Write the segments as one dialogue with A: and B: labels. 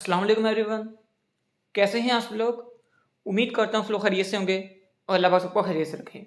A: अस्सलाम वालेकुम एवरीवन। कैसे हैं आप लोग? उम्मीद करता हूँ आप लोग खैरियत से होंगे और अल्लाह पाक सबको खैरियत से रखे।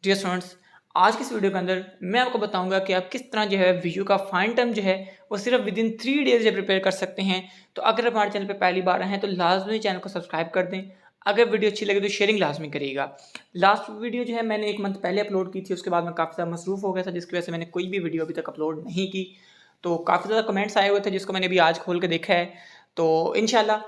A: डियर स्टूडेंट्स, आज की इस वीडियो के अंदर मैं आपको बताऊंगा कि आप किस तरह जो है वीडियो का फाइन टाइम जो है वो सिर्फ विद इन 3 डेज जो प्रिपेयर कर सकते हैं। तो अगर आप हमारे चैनल पर पहली बार आए हैं तो लाजमी चैनल को सब्सक्राइब कर दें। अगर वीडियो अच्छी लगे तो शेयरिंग लाजमी करिएगा। लास्ट वीडियो जो है मैंने 1 मंथ पहले अपलोड की थी, उसके बाद मैं काफ़ी ज़्यादा मसरूफ़ हो गया था, जिसकी वजह से मैंने कोई भी वीडियो अभी तक अपलोड नहीं की। तो काफ़ी ज़्यादा कमेंट्स आए हुए थे जिसको मैंने अभी आज खोल के देखा है। तो इंशाल्लाह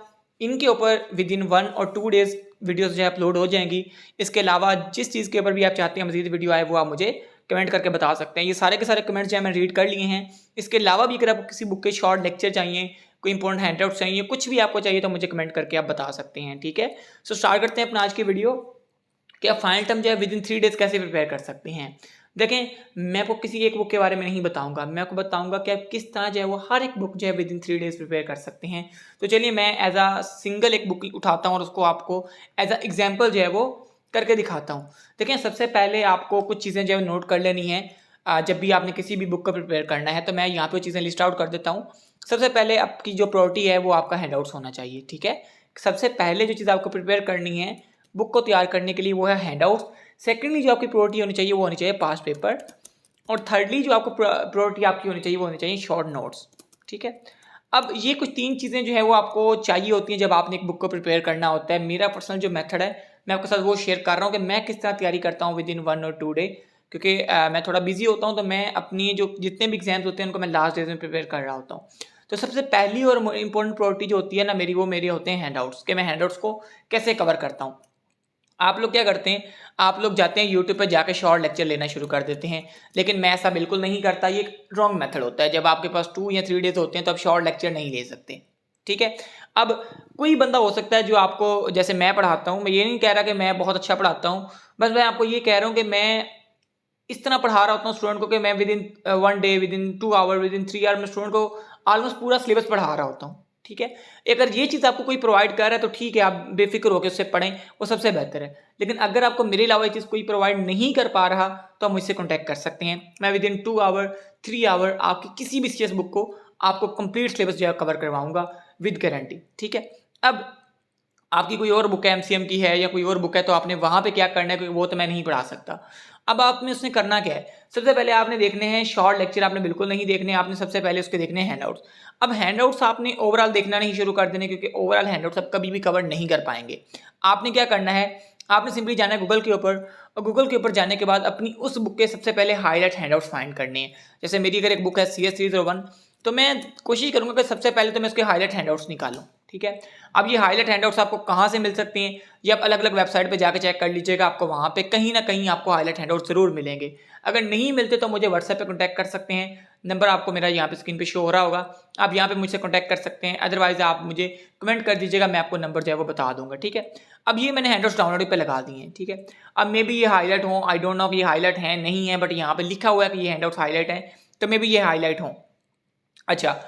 A: इनके ऊपर विद इन 1 और 2 डेज़ वीडियोस जो है अपलोड हो जाएंगी। इसके अलावा जिस चीज़ के ऊपर भी आप चाहते हैं मज़ीद वीडियो आए वो आप मुझे कमेंट करके बता सकते हैं। ये सारे के सारे कमेंट्स जो है मैंने रीड कर लिए हैं। इसके अलावा भी अगर आपको किसी बुक के शॉर्ट लेक्चर चाहिए, कोई इंपॉर्टेंट हैंडआउट्स चाहिए, कुछ भी आपको चाहिए तो मुझे कमेंट करके आप बता सकते हैं, ठीक है? सो स्टार्ट करते हैं अपना आज की वीडियो कि आप फाइनल टर्म जो है विद इन 3 डेज़ कैसे प्रिपेयर कर सकते हैं। देखें, मैं आपको किसी एक बुक के बारे में नहीं बताऊंगा, मैं आपको बताऊंगा कि आप किस तरह जो है वो हर एक बुक जो है विद इन 3 डेज़ प्रिपेयर कर सकते हैं। तो चलिए मैं एज अ सिंगल एक बुक उठाता हूँ और उसको आपको एज अ एग्जाम्पल जो है वो करके दिखाता हूँ। देखिए, सबसे पहले आपको कुछ चीज़ें जो है नोट कर लेनी है जब भी आपने किसी भी बुक को प्रिपेयर करना है। तो मैं यहाँ पे चीज़ें लिस्ट आउट कर देता हूँ। सबसे पहले आपकी जो प्रायोरिटी है वो आपका हैंडआउट्स होना चाहिए, ठीक है? सबसे पहले जो चीज़ आपको प्रिपेयर करनी है बुक को तैयार करने के लिए वो है हैंडआउट्स। सेकेंडली जो आपकी प्रायोरिटी होनी चाहिए वो होनी चाहिए पास्ट पेपर। और थर्डली जो आपको प्रायोरिटी आपकी होनी चाहिए वो होनी चाहिए शॉर्ट नोट्स, ठीक है? अब ये कुछ 3 चीज़ें जो है वो आपको चाहिए होती हैं जब आपने एक बुक को प्रिपेयर करना होता है। मेरा पर्सनल जो मेथड है मैं आपके साथ वो शेयर कर रहा हूँ कि मैं किस तरह तैयारी करता हूँ विद इन 1 और 2 डे, क्योंकि मैं थोड़ा बिजी होता हूँ तो मैं अपनी जो जितने भी एग्जाम्स होते हैं उनको मैं लास्ट डेज में प्रिपेयर कर रहा होता हूँ। तो सबसे पहली और इंपॉर्टेंट प्रायोरिटी जो होती है ना मेरी, वो मेरे होते हैं हैंडआउट्स, कि मैं हैंडआउट्स को कैसे कवर करता हूँ। आप लोग क्या करते हैं, आप लोग जाते हैं यूट्यूब पर जाके शॉर्ट लेक्चर लेना शुरू कर देते हैं, लेकिन मैं ऐसा बिल्कुल नहीं करता। ये एक रॉन्ग मेथड होता है। जब आपके पास 2 या 3 डेज होते हैं तो आप शॉर्ट लेक्चर नहीं ले सकते, ठीक है? अब कोई बंदा हो सकता है जो आपको, जैसे मैं पढ़ाता हूँ, मैं ये नहीं कह रहा कि मैं बहुत अच्छा पढ़ाता हूँ, बस मैं आपको ये कह रहा हूँ कि मैं इस तरह पढ़ा रहा होता हूँ स्टूडेंट को कि मैं within 1 day, within 2 hour, within 3 hour में स्टूडेंट को ऑलमोस्ट पूरा सिलेबस पढ़ा रहा होता हूँ, ठीक है? अगर ये चीज़ आपको कोई प्रोवाइड कर रहा है तो ठीक है, आप बेफिक्र होकर उससे पढ़ें, वो सबसे बेहतर है। लेकिन अगर आपको मेरे अलावा ये चीज़ कोई प्रोवाइड नहीं कर पा रहा तो आप मुझसे कॉन्टैक्ट कर सकते हैं। मैं विद इन 2 आवर, 3 आवर आपकी किसी भी सीएस बुक को आपको कंप्लीट सिलेबस जो है कवर करवाऊंगा विद गारंटी, ठीक है? अब आपकी कोई और बुक है, एमसीएम की है या कोई और बुक है, तो आपने वहाँ पे क्या करना है, क्योंकि वो तो मैं नहीं पढ़ा सकता। अब आप में उसने करना क्या है, सबसे पहले आपने देखने हैं शॉर्ट लेक्चर, आपने बिल्कुल नहीं देखने, आपने सबसे पहले उसके देखने हैं हैंडआउट्स। अब हैंडआउट्स आपने ओवरऑल देखना नहीं शुरू कर देने, क्योंकि ओवरऑल हैंडआउट्स आप कभी भी कवर नहीं कर पाएंगे। आपने क्या करना है, आपने सिंपली जाना है गूगल के ऊपर, और गूगल के ऊपर जाने के बाद अपनी उस बुक के सबसे पहले हाईलाइट हैंडआउट्स फाइंड करने हैं। जैसे मेरी अगर एक बुक है CS 301, तो मैं कोशिश करूंगा कि सबसे पहले तो मैं उसके हाईलाइट हैंडआउट्स निकालूं, ठीक है? अब ये हाईलाइट हैंडआउट्स आपको कहाँ से मिल सकते हैं, ये आप अलग अलग वेबसाइट पे जाकर चेक कर लीजिएगा, आपको वहाँ पे कहीं ना कहीं आपको हाईलाइट हैंडआउट जरूर मिलेंगे। अगर नहीं मिलते तो मुझे व्हाट्सएप पे कॉन्टैक्ट कर सकते हैं, नंबर आपको मेरा यहाँ पे स्क्रीन पे शो हो रहा होगा, आप यहाँ पे मुझसे कॉन्टैक्ट कर सकते हैं। अदरवाइज आप मुझे कमेंट कर दीजिएगा, मैं आपको नंबर जो है वो बता दूंगा, ठीक है? अब ये मैंने हैंडआउट्स डाउनलोड पे लगा दिए हैं, ठीक है? अब मे बी ये हाईलाइट हो, आई डोंट नो कि ये हाईलाइट है नहीं है, बट यहाँ पे लिखा हुआ है कि ये हैंडआउट्स हाईलाइट है, तो मे बी ये हाईलाइट हो। अच्छा,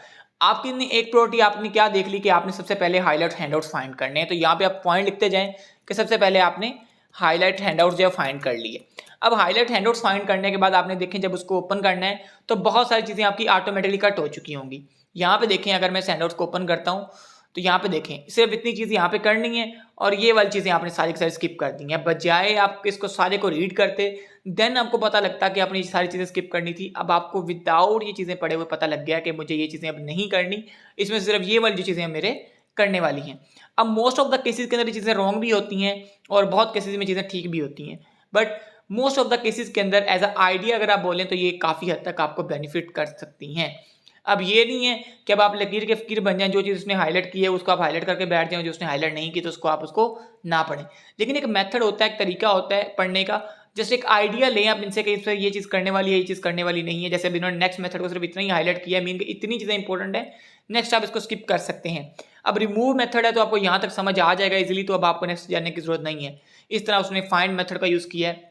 A: आपकी ने एक प्रायोरिटी आपने क्या देख ली कि आपने सबसे पहले हाईलाइट हैंडआउट्स फाइंड करने हैं, तो यहाँ पे आप पॉइंट लिखते जाएं कि सबसे पहले आपने हाईलाइट हैंडआउट्स जो है फाइंड कर लिए। अब हाईलाइट हैंडआउट्स फाइंड करने के बाद आपने देखें जब उसको ओपन करना है तो बहुत सारी चीज़ें आपकी ऑटोमेटिकली कट हो चुकी होंगी। यहाँ पे देखें, अगर मैं इस हैंडआउट्स को ओपन करता हूँ तो यहाँ पे देखें सिर्फ इतनी चीज़ें यहाँ पे करनी है, और ये वाली चीज़ें आपने सारी की सारी स्किप कर दी हैं। बजाय आप इसको सारे को रीड करते, देन आपको पता लगता कि आपने ये सारी चीज़ें स्किप करनी थी। अब आपको विदाउट ये चीज़ें पढ़े हुए पता लग गया कि मुझे ये चीज़ें अब नहीं करनी, इसमें सिर्फ ये वाली जो चीज़ें मेरे करने वाली हैं। अब मोस्ट ऑफ द केसेस के अंदर ये चीज़ें रॉन्ग भी होती हैं और बहुत केसेस में चीज़ें ठीक भी होती हैं, but most of the cases के अंदर एज अ आइडिया अगर आप बोलें तो ये काफ़ी हद तक आपको बेनिफिट कर सकती हैं। अब ये नहीं है कि अब आप लकीर के फ़कीर बन जाएँ, जो चीज़ उसने हाईलाइट की है उसको आप हाईलाइट करके बैठ जाएँ, जो उसने हाईलाइट नहीं की तो उसको आप उसको ना पढ़ें। लेकिन एक मेथड होता है, एक तरीका होता है पढ़ने का। जैसे एक आइडिया लें आप इनसे कि इस पे ये चीज़ करने वाली है, ये चीज़ करने वाली नहीं है। जैसे अभी इन्होंने नेक्स्ट मेथड को सिर्फ इतना ही हाईलाइट किया है, मीन कि इतनी चीज़ें इंपॉर्टेंट है, नेक्स्ट आप इसको स्किप कर सकते हैं। अब रिमूव मेथड है तो आपको यहाँ तक समझ आ जाएगा इजीली, तो अब आपको नेक्स्ट जानने की जरूरत नहीं है। इस तरह उसने फाइंड मेथड का यूज़ किया है,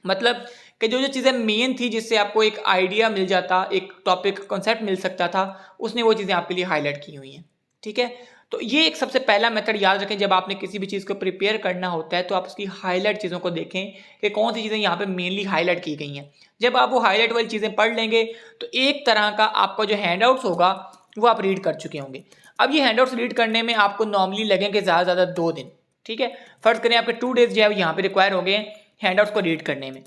A: मतलब कि जो जो चीज़ें मेन थी जिससे आपको एक आइडिया मिल जाता, एक टॉपिक कॉन्सेप्ट मिल सकता था, उसने वो चीज़ें आपके लिए हाईलाइट की हुई हैं, ठीक है? तो ये एक सबसे पहला मेथड याद रखें, जब आपने किसी भी चीज़ को प्रिपेयर करना होता है तो आप उसकी हाईलाइट चीज़ों को देखें कि कौन सी चीज़ें यहाँ पे मेनली हाईलाइट की गई हैं। जब आप वो हाईलाइट वाली चीज़ें पढ़ लेंगे तो एक तरह का आपका जो हैंडआउट्स होगा वो आप रीड कर चुके होंगे। अब ये हैंडआउट्स रीड करने में आपको नॉर्मली लगेंगे ज़्यादा से ज़्यादा 2 दिन, ठीक है। फर्ज करें आपके 2 डेज जो है यहाँ पे रिक्वायर हो गए हैंडआउट्स को रीड करने में।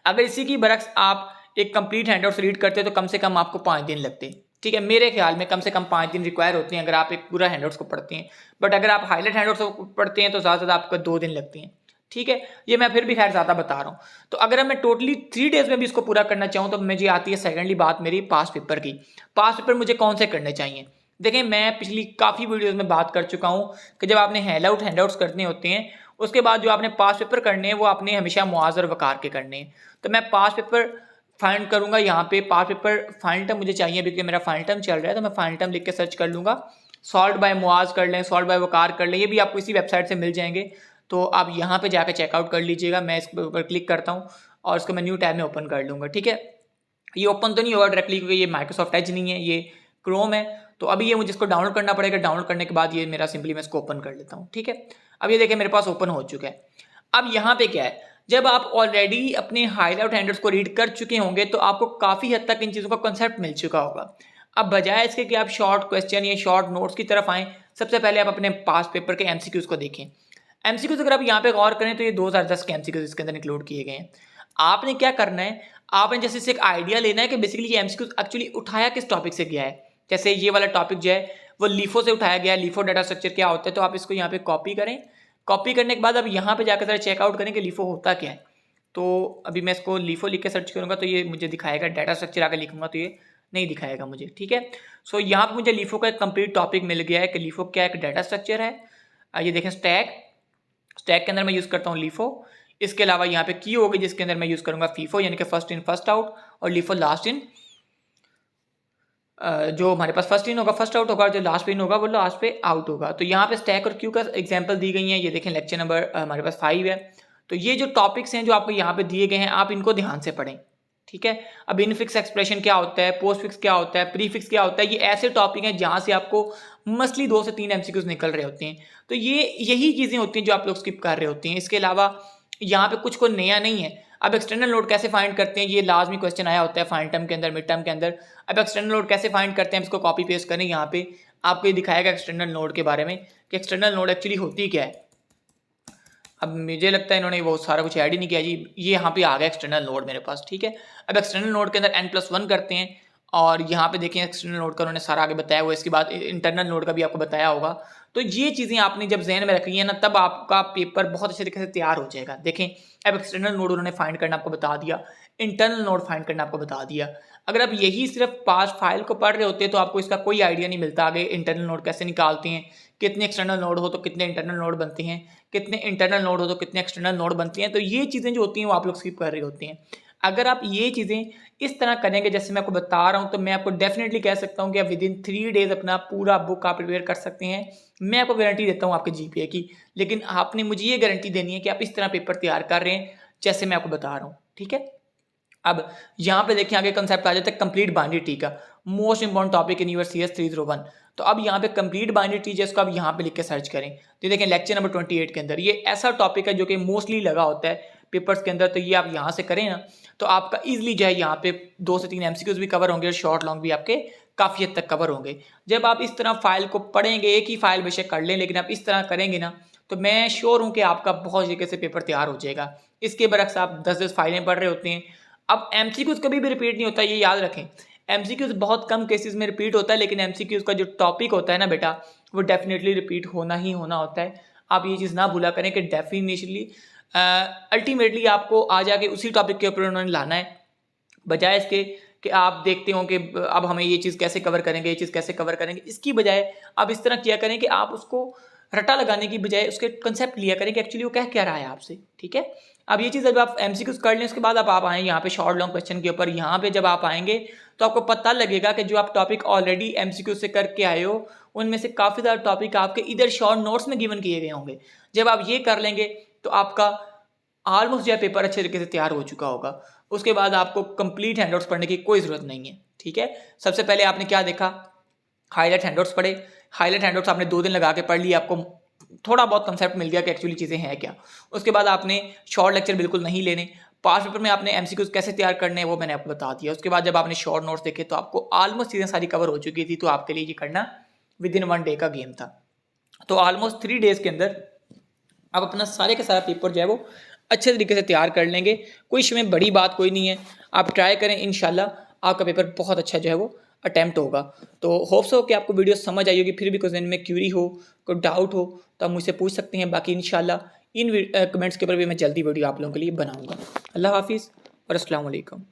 A: अगर इसी की बरक्स आप एक कंप्लीट हैंडआउट्स रीड करते तो कम से कम आपको 5 दिन लगते, ठीक है। मेरे ख्याल में कम से कम 5 दिन रिक्वायर होते हैं अगर आप एक पूरा हैंडआउट्स को पढ़ते हैं, बट अगर आप हाईलाइट हैंडआउट्स को पढ़ते हैं तो ज़्यादा से ज़्यादा आपको 2 दिन लगते हैं, ठीक है। ये मैं फिर भी खैर ज़्यादा बता रहा हूँ। तो अगर मैं टोटली 3 डेज में भी इसको पूरा करना चाहूँ तो मुझे आती है सेकेंडली बात मेरी पास पेपर की। पास पेपर मुझे कौन से करने चाहिए? देखें, मैं पिछली काफ़ी वीडियोज़ में बात कर चुका हूँ कि जब आपने हैंडआउट्स करने होते हैं उसके बाद जो आपने पास पेपर करने हैं वो आपने हमेशा मुआज़ और वकार के करने हैं। तो मैं पास पेपर फाइंड करूंगा यहाँ पे। पास पेपर फाइनल टर्म मुझे चाहिए क्योंकि मेरा फाइनल टर्म चल रहा है, तो मैं फाइनल टर्म लिख के सर्च कर लूँगा। सॉल्ट बाय मुआज़ कर लें, सॉल्ट बाय वकार कर लें, ये भी आपको इसी वेबसाइट से मिल जाएंगे। तो आप यहाँ पे जाकर चेकआउट कर लीजिएगा। मैं इस पर क्लिक करता हूँ और इसको मैं न्यू टैब में ओपन कर लूँगा, ठीक है। ये ओपन तो नहीं होगा डायरेक्टली क्योंकि ये माइक्रोसॉफ्ट एज नहीं है, ये क्रोम है। तो अभी ये मुझे इसको डाउनलोड करना पड़ेगा। डाउनलोड करने के बाद ये मेरा सिंपली मैं इसको ओपन कर लेता हूँ, ठीक है। अब ये देखिए मेरे पास ओपन हो चुका है। अब यहाँ पे क्या है, जब आप ऑलरेडी अपने हाईलाइट हैंडआउट्स को रीड कर चुके होंगे तो आपको काफ़ी हद तक इन चीज़ों का कॉन्सेप्ट मिल चुका होगा। अब बजाय इसके कि आप शॉर्ट क्वेश्चन या शॉर्ट नोट्स की तरफ आएँ, सबसे पहले आप अपने पास पेपर के एमसीक्यूज़ को देखें। एमसीक्यूज़ अगर आप यहाँ पे गौर करें तो ये 2010 के एमसीक्यूज़ इसके अंदर इंक्लूड किए गए हैं। आपने क्या करना है, आपने जैसे इससे एक आइडिया लेना है कि बेसिकली ये एमसीक्यूज़ एक्चुअली उठाया किस टॉपिक से गया है। जैसे ये वाला टॉपिक जो है वो लीफो से उठाया गया है। लीफो डाटा स्ट्रक्चर क्या होता है, तो आप इसको यहाँ पे कॉपी करें। कॉपी करने के बाद अब यहाँ पे जाकर जरा चेकआउट करें कि लीफो होता क्या है। तो अभी मैं इसको लीफो लिख के सर्च करूँगा तो ये मुझे दिखाएगा। डाटा स्ट्रक्चर आगे लिखूंगा तो ये नहीं दिखाएगा मुझे, ठीक है। सो यहाँ पे मुझे लीफो का एक कंप्लीट टॉपिक मिल गया है कि लीफो क्या एक डाटा स्ट्रक्चर है। ये देखें स्टैक के अंदर मैं यूज़ करता हूँ लीफो। इसके अलावा यहाँ पे की होगी जिसके अंदर मैं यूज़ करूँगा फीफो, यानी कि फर्स्ट इन फर्स्ट आउट, और लीफो लास्ट इन। जो हमारे पास फर्स्ट इन होगा फर्स्ट आउट होगा, जो लास्ट पे इन होगा वो लास्ट पे आउट होगा। तो यहाँ पे स्टैक और क्यू का एग्जांपल दी गई है। ये देखें लेक्चर नंबर हमारे पास 5 है। तो ये जो टॉपिक्स हैं जो आपको यहाँ पे दिए गए हैं आप इनको ध्यान से पढ़ें, ठीक है। अब इनफिक्स एक्सप्रेशन क्या होता है, पोस्ट फिक्स क्या होता है, प्रीफिक्स क्या होता है, ये ऐसे टॉपिक हैं जहाँ से आपको मसली 2 से 3 एमसीक्यूज निकल रहे होते हैं। तो ये यही चीज़ें होती हैं जो आप लोग स्किप कर रहे होते हैं। इसके अलावा यहाँ पे कुछ को नया नहीं है। अब एक्सटर्नल नोड कैसे फाइंड करते हैं, ये लाजमी क्वेश्चन आया होता है फाइनल टर्म के अंदर, मिड टर्म के अंदर। अब एक्सटर्नल नोड कैसे फाइंड करते हैं, इसको कॉपी पेस्ट करें। यहाँ पे आपको ये दिखाएगा एक्सटर्नल नोड के बारे में कि एक्सटर्नल नोड एक्चुअली होती क्या है। अब मुझे लगता है इन्होंने वो सारा कुछ ऐड ही नहीं किया जी। ये यहाँ पे आ गया एक्सटर्नल नोड मेरे पास, ठीक है। अब एक्सटर्नल नोड के अंदर n+1 करते हैं और यहाँ पे देखें एक्सटर्नल नोड का उन्होंने सारा आगे बताया हुआ है। इसके बाद इंटरनल नोड का भी आपको बताया होगा। तो ये चीज़ें आपने जब जहन में रखी है ना तब आपका पेपर बहुत अच्छे तरीके से तैयार हो जाएगा। देखें अब एक्सटर्नल नोड उन्होंने फाइंड करना आपको बता दिया, इंटरनल नोड फाइंड करना आपको बता दिया। अगर आप यही सिर्फ पास फाइल को पढ़ रहे होते तो आपको इसका कोई आइडिया नहीं मिलता आगे इंटरनल नोड कैसे निकालते हैं, कितने एक्सटर्नल नोड हो तो कितने इंटरनल नोड बनते हैं, कितने इंटरनल नोड हो तो कितने एक्सटर्नल नोड बनती हैं। तो ये चीज़ें जो होती हैं वो आप लोग स्किप कर रहे होते हैं। अगर आप ये चीज़ें इस तरह करेंगे जैसे मैं आपको बता रहा हूँ तो मैं आपको डेफिनेटली कह सकता हूँ कि आप विदिन 3 डेज अपना पूरा बुक आप प्रिपेयर कर सकते हैं। मैं आपको गारंटी देता हूँ आपके जीपीए की, लेकिन आपने मुझे ये गारंटी देनी है कि आप इस तरह पेपर तैयार कर रहे हैं जैसे मैं आपको बता रहा हूँ, ठीक है। अब यहाँ पे देखिए आगे कंसेप्ट आ जाता है कंप्लीट बाइनरी ट्री का, most important topic in your CS 301। तो अब यहाँ पे कंप्लीट बाइनरी ट्री जिसको आप यहाँ पे लिख के सर्च करें तो देखें लेक्चर नंबर 28 के अंदर ये ऐसा टॉपिक है जो कि मोस्टली लगा होता है पेपर्स के अंदर। तो ये आप यहाँ से करें ना तो आपका ईजिली जो है यहाँ पे 2 से 3 MCQs भी कवर होंगे और शॉर्ट लॉन्ग भी आपके काफ़ी हद तक कवर होंगे। जब आप इस तरह फाइल को पढ़ेंगे, एक ही फाइल बेशक कर लें लेकिन आप इस तरह करेंगे ना तो मैं श्योर हूँ कि आपका बहुत तरीके से पेपर तैयार हो जाएगा। इसके बरक्स आप 10-10 फाइलें पढ़ रहे होते हैं। अब MCQs कभी भी रिपीट नहीं होता, ये याद रखें। MCQs बहुत कम केसेस में रिपीट होता है, लेकिन MCQs का जो टॉपिक होता है ना बेटा वो डेफिनेटली रिपीट होना ही होना होता है। आप ये चीज़ ना भूला करें कि डेफिनेटली अल्टीमेटली आपको आ जाके उसी टॉपिक के ऊपर उन्होंने लाना है, बजाय इसके कि आप देखते हो कि अब हमें ये चीज़ कैसे कवर करेंगे, ये चीज़ कैसे कवर करेंगे। इसकी बजाय आप इस तरह किया करें कि आप उसको रटा लगाने की बजाय उसके कंसेप्ट लिया करें कि एक्चुअली वो कह क्या रहा है आपसे, ठीक है। अब ये चीज़ जब आप MCQs कर लें उसके बाद आप आएँ यहाँ पे शॉर्ट लॉन्ग क्वेश्चन के ऊपर। यहाँ पे जब आप आएंगे तो आपको पता लगेगा कि जो आप टॉपिक ऑलरेडी MCQ से करके आए हो उनमें से काफ़ी ज़्यादा टॉपिक आपके इधर शॉर्ट नोट्स में गिवन किए गए होंगे। जब आप ये कर लेंगे तो आपका ऑलमोस्ट जो है पेपर अच्छे तरीके से तैयार हो चुका होगा। उसके बाद आपको कंप्लीट हैंडआउट्स पढ़ने की कोई ज़रूरत नहीं है, ठीक है। सबसे पहले आपने क्या देखा, हाईलाइट हैंडआउट्स पढ़े। हाईलाइट हैंडआउट्स आपने 2 दिन लगा के पढ़ लिया, आपको थोड़ा बहुत कंसेप्ट मिल गया कि एक्चुअली चीज़ें हैं क्या। उसके बाद आपने शॉर्ट लेक्चर बिल्कुल नहीं लेने। पास पेपर में आपने MCQs कैसे तैयार करने हैं वो मैंने आपको बता दिया। उसके बाद जब आपने शॉर्ट नोट्स देखे तो आपको ऑलमोस्ट चीज़ें सारी कवर हो चुकी थी, तो आपके लिए ये करना विद इन 1 डे का गेम था। तो ऑलमोस्ट 3 डेज़ के अंदर आप अपना सारे का सारा पेपर जो है वो अच्छे तरीके से तैयार कर लेंगे। कोई इसमें बड़ी बात कोई नहीं है, आप ट्राई करें, इंशाल्लाह आपका पेपर बहुत अच्छा जो है वो अटैम्प्ट होगा। तो होप्स हो कि आपको वीडियो समझ आई होगी। फिर भी कोई में क्यूरी हो, कोई डाउट हो तो आप मुझसे पूछ सकते हैं। बाकी इंशाल्लाह इन कमेंट्स के ऊपर भी मैं जल्दी वीडियो आप लोगों के लिए बनाऊँगा। अल्लाह हाफिज़ और अस्सलाम वालेकुम।